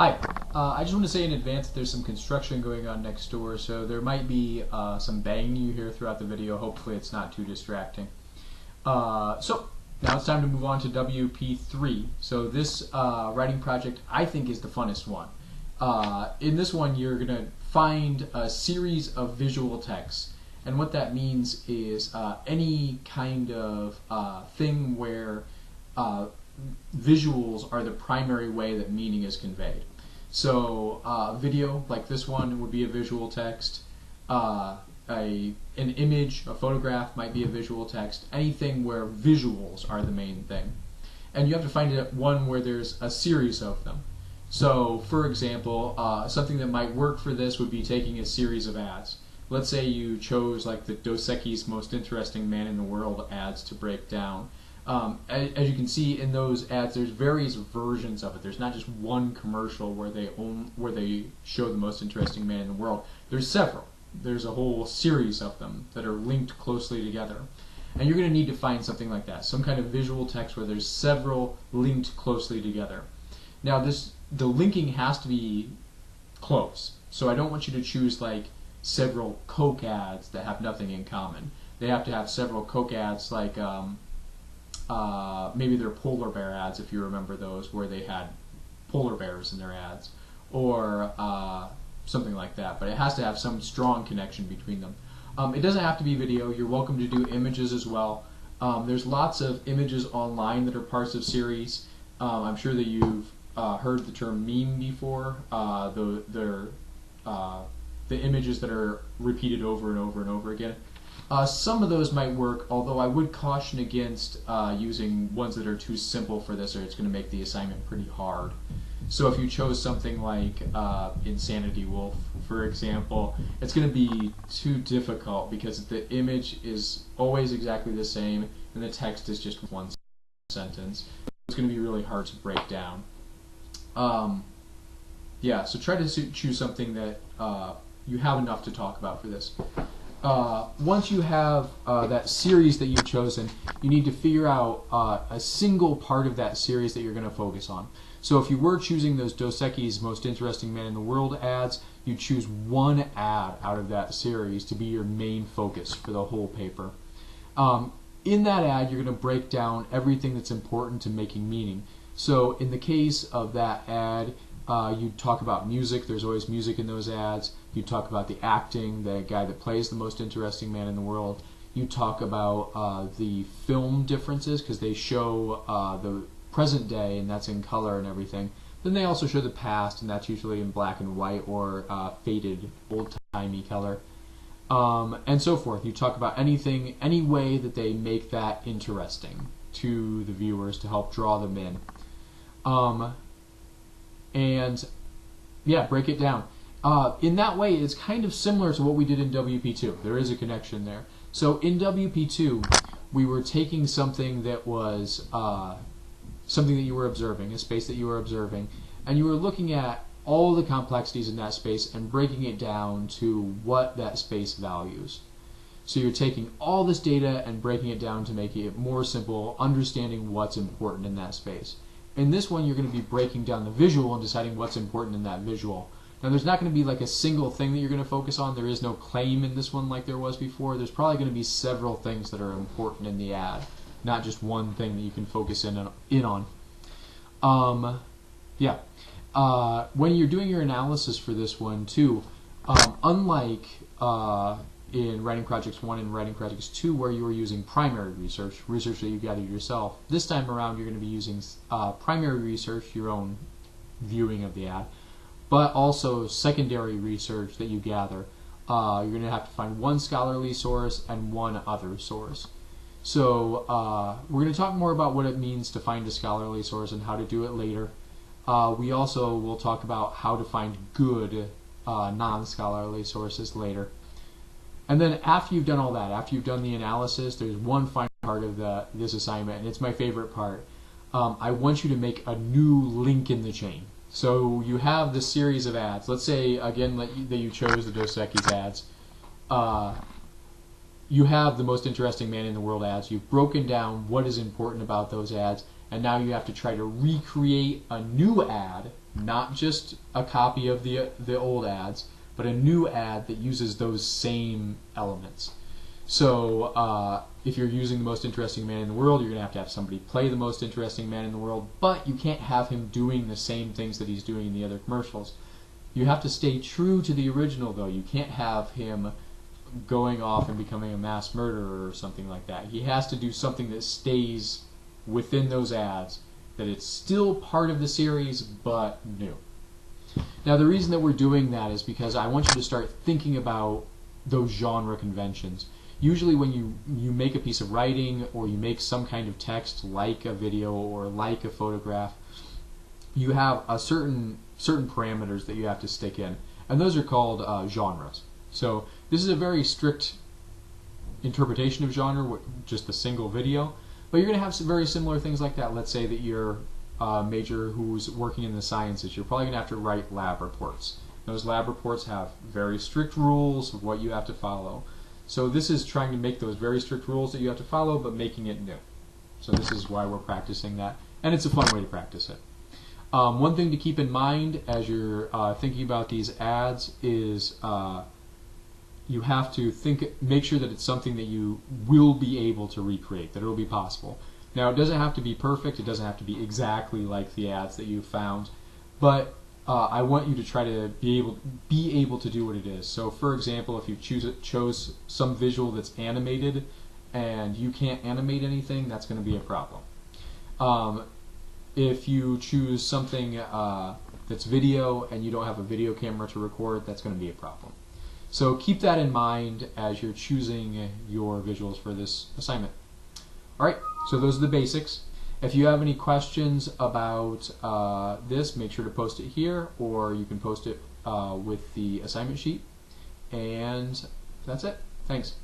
Hi, I just want to say in advance that there's some construction going on next door, so there might be some banging you hear throughout the video. Hopefully it's not too distracting. So now it's time to move on to WP3. So this writing project I think is the funnest one. In this one you're going to find a series of visual texts, and what that means is any kind of thing where visuals are the primary way that meaning is conveyed. So video, like this one, would be a visual text. An image, a photograph, might be a visual text. Anything where visuals are the main thing. And you have to find one where there's a series of them. So, for example, something that might work for this would be taking a series of ads. Let's say you chose like the Dos Equis Most Interesting Man in the World ads to break down. As you can see in those ads, there's various versions of it. There's not just one commercial where they show the most interesting man in the world. There's several. There's a whole series of them that are linked closely together. And you're going to need to find something like that, some kind of visual text where there's several linked closely together. Now the linking has to be close. So I don't want you to choose like several Coke ads that have nothing in common. They have to have several Coke ads like maybe they're polar bear ads, if you remember those, where they had polar bears in their ads, or something like that. But it has to have some strong connection between them. It doesn't have to be video. You're welcome to do images as well. There's lots of images online that are parts of series. I'm sure that you've heard the term meme before. They're the images that are repeated over and over and over again. Some of those might work, although I would caution against using ones that are too simple for this, or it's going to make the assignment pretty hard. So if you chose something like Insanity Wolf, for example, it's going to be too difficult because the image is always exactly the same and the text is just one sentence. It's going to be really hard to break down. Yeah, so try to choose something that you have enough to talk about for this. Once you have that series that you've chosen, you need to figure out a single part of that series that you're going to focus on. So if you were choosing those Dos Equis Most Interesting Man in the World ads, you choose one ad out of that series to be your main focus for the whole paper. In that ad, you're going to break down everything that's important to making meaning. So in the case of that ad, you'd talk about music. There's always music in those ads. You talk about the acting, the guy that plays the most interesting man in the world. You talk about the film differences because they show the present day and that's in color and everything. Then they also show the past and that's usually in black and white or faded, old-timey color. And so forth. You talk about anything, any way that they make that interesting to the viewers to help draw them in. And yeah, break it down. In that way, it's kind of similar to what we did in WP2. There is a connection there. So in WP2, we were taking something that was something that you were observing, a space that you were observing, and you were looking at all the complexities in that space and breaking it down to what that space values. So you're taking all this data and breaking it down to make it more simple, understanding what's important in that space. In this one, you're going to be breaking down the visual and deciding what's important in that visual. Now, there's not going to be like a single thing that you're going to focus on. There is no claim in this one like there was before. There's probably going to be several things that are important in the ad, not just one thing that you can focus in on. Yeah. When you're doing your analysis for this one, too, unlike in Writing Projects 1 and Writing Projects 2 where you were using primary research that you gathered yourself, this time around you're going to be using primary research, your own viewing of the ad, but also secondary research that you gather. You're going to have to find one scholarly source and one other source. So we're going to talk more about what it means to find a scholarly source and how to do it later. We also will talk about how to find good non-scholarly sources later. And then after you've done all that, after you've done the analysis, there's one final part of this assignment, and it's my favorite part. I want you to make a new link in the chain. So you have this series of ads. Let's say, again, that you chose the Dos Equis ads. You have the Most Interesting Man in the World ads. You've broken down what is important about those ads, and now you have to try to recreate a new ad not just a copy of the old ads, but a new ad that uses those same elements. So if you're using the most interesting man in the world, you're going to have somebody play the most interesting man in the world, but you can't have him doing the same things that he's doing in the other commercials. You have to stay true to the original, though. You can't have him going off and becoming a mass murderer or something like that. He has to do something that stays within those ads, that it's still part of the series, but new. Now, the reason that we're doing that is because I want you to start thinking about those genre conventions. Usually when you make a piece of writing or you make some kind of text like a video or like a photograph, you have a certain parameters that you have to stick in, and those are called genres. So this is a very strict interpretation of genre, just a single video, but you're going to have some very similar things like that. Let's say that you're a major who's working in the sciences. You're probably going to have to write lab reports. Those lab reports have very strict rules of what you have to follow. So this is trying to make those very strict rules that you have to follow, but making it new. So this is why we're practicing that, and it's a fun way to practice it. One thing to keep in mind as you're thinking about these ads is you have to make sure that it's something that you will be able to recreate, that it will be possible. Now, it doesn't have to be perfect, it doesn't have to be exactly like the ads that you found, but I want you to try to be able to do what it is. So, for example, if you chose some visual that's animated and you can't animate anything, that's going to be a problem. If you choose something that's video and you don't have a video camera to record, that's going to be a problem. So keep that in mind as you're choosing your visuals for this assignment. Alright, so those are the basics. If you have any questions about this, make sure to post it here, or you can post it with the assignment sheet. And that's it. Thanks.